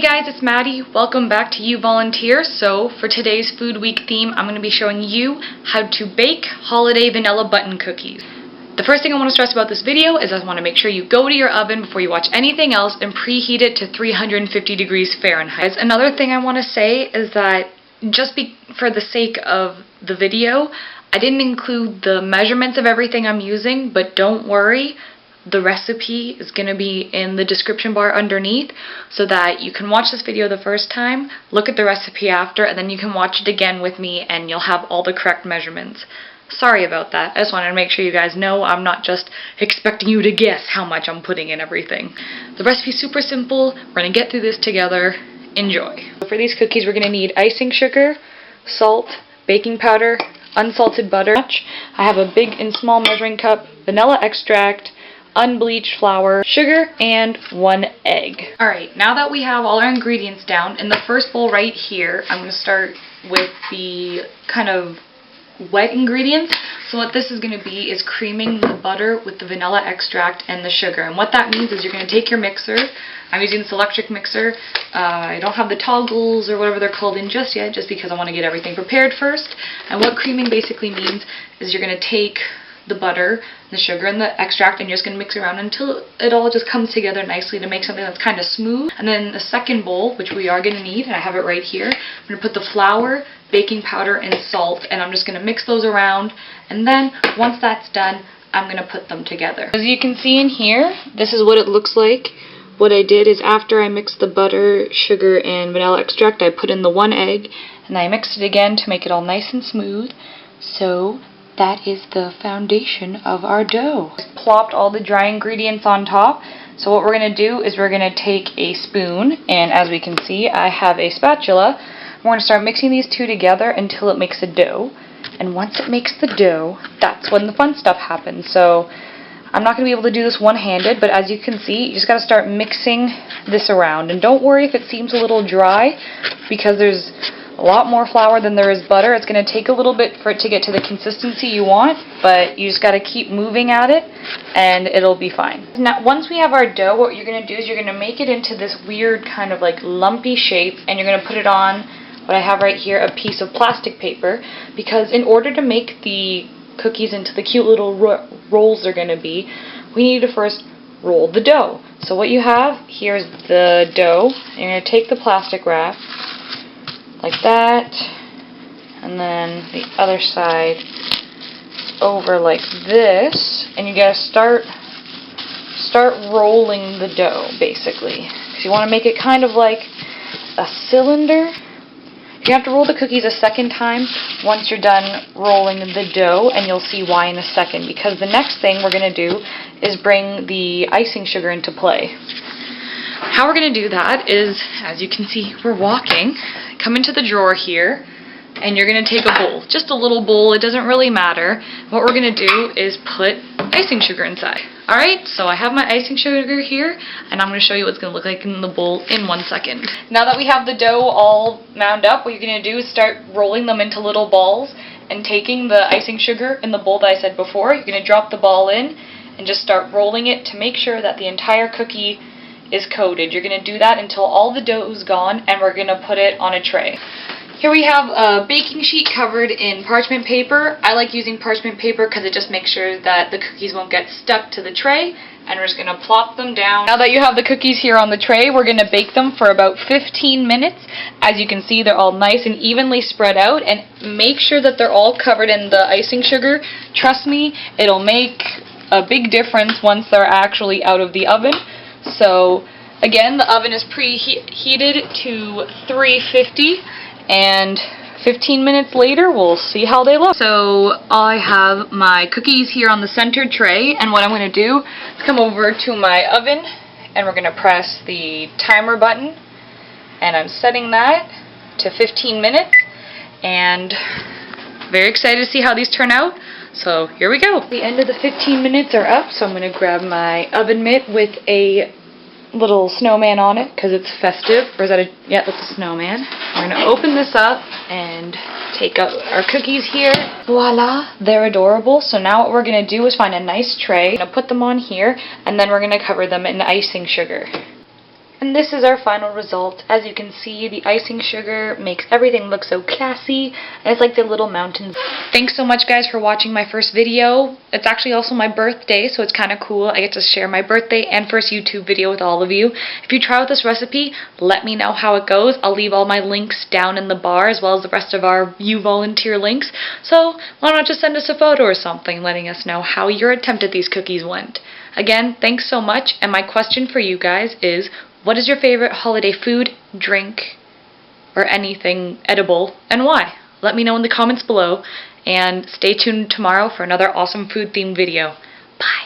guys, it's Maddie. Welcome back to YouVoluntear. So for today's Food Week theme, I'm going to be showing you how to bake holiday vanilla button cookies. The first thing I want to stress about this video is I want to make sure you go to your oven before you watch anything else and preheat it to 350 degrees Fahrenheit. Another thing I want to say is that for the sake of the video, I didn't include the measurements of everything I'm using, but don't worry. The recipe is going to be in the description bar underneath so that you can watch this video the first time, look at the recipe after, and then you can watch it again with me and you'll have all the correct measurements. Sorry about that. I just wanted to make sure you guys know I'm not just expecting you to guess how much I'm putting in everything. The recipe's super simple. We're going to get through this together. Enjoy. For these cookies, we're going to need icing sugar, salt, baking powder, unsalted butter. I have a big and small measuring cup, vanilla extract, unbleached flour, sugar, and 1 egg. Alright, now that we have all our ingredients down, in the first bowl right here, I'm going to start with the kind of wet ingredients. So what this is going to be is creaming the butter with the vanilla extract and the sugar. And what that means is you're going to take your mixer. I'm using this electric mixer. I don't have the toggles or whatever they're called in just yet, just because I want to get everything prepared first. And what creaming basically means is you're going to take the butter, the sugar, and the extract, and you're just going to mix around until it all just comes together nicely to make something that's kind of smooth. And then the second bowl, which we are going to need, and I have it right here, I'm going to put the flour, baking powder, and salt, and I'm just going to mix those around, and then once that's done, I'm going to put them together. As you can see in here, this is what it looks like. What I did is after I mixed the butter, sugar, and vanilla extract, I put in the 1 egg, and I mixed it again to make it all nice and smooth. So that is the foundation of our dough. Just plopped all the dry ingredients on top. So what we're going to do is we're going to take a spoon, and as we can see, I have a spatula. We're going to start mixing these two together until it makes a dough. And once it makes the dough, that's when the fun stuff happens. So I'm not going to be able to do this one-handed, but as you can see, you just got to start mixing this around. And don't worry if it seems a little dry, because there's a lot more flour than there is butter. It's going to take a little bit for it to get to the consistency you want, but you just got to keep moving at it and it'll be fine. Now, once we have our dough, what you're going to do is you're going to make it into this weird kind of like lumpy shape, and you're going to put it on what I have right here, a piece of plastic paper, because in order to make the cookies into the cute little rolls they're going to be, we need to first roll the dough. So what you have here is the dough. You're going to take the plastic wrap like that, and then the other side over like this, and you gotta start rolling the dough basically, because you want to make it kind of like a cylinder. You have to roll the cookies a second time once you're done rolling the dough, and you'll see why in a second, because the next thing we're going to do is bring the icing sugar into play. How we're going to do that is, as you can see, we're walking. Come into the drawer here, and you're going to take a bowl. Just a little bowl, it doesn't really matter. What we're going to do is put icing sugar inside. Alright, so I have my icing sugar here, and I'm going to show you what it's going to look like in the bowl in 1 second. Now that we have the dough all mound up, what you're going to do is start rolling them into little balls, and taking the icing sugar in the bowl that I said before, you're going to drop the ball in, and just start rolling it to make sure that the entire cookie is coated. You're going to do that until all the dough is gone, and we're going to put it on a tray. Here we have a baking sheet covered in parchment paper. I like using parchment paper because it just makes sure that the cookies won't get stuck to the tray, and we're just going to plop them down. Now that you have the cookies here on the tray, we're going to bake them for about 15 minutes. As you can see, they're all nice and evenly spread out, and make sure that they're all covered in the icing sugar. Trust me, it'll make a big difference once they're actually out of the oven. So again, the oven is preheated to 350, and 15 minutes later we'll see how they look. So I have my cookies here on the center tray, and what I'm going to do is come over to my oven, and we're going to press the timer button, and I'm setting that to 15 minutes, and very excited to see how these turn out. So here we go. The end of the 15 minutes are up, so I'm going to grab my oven mitt with a little snowman on it because it's festive. Or is that a... yeah, that's a snowman. We're going to open this up and take out our cookies here. Voila! They're adorable. So now what we're going to do is find a nice tray. I'm going to put them on here, and then we're going to cover them in icing sugar. And this is our final result. As you can see, the icing sugar makes everything look so classy, and it's like the little mountains. Thanks so much, guys, for watching my first video. It's actually also my birthday, so it's kind of cool. I get to share my birthday and first YouTube video with all of you. If you try out this recipe, let me know how it goes. I'll leave all my links down in the bar, as well as the rest of our YouVoluntear links. So why not just send us a photo or something letting us know how your attempt at these cookies went. Again, thanks so much, and my question for you guys is, what is your favorite holiday food, drink, or anything edible, and why? Let me know in the comments below, and stay tuned tomorrow for another awesome food-themed video. Bye!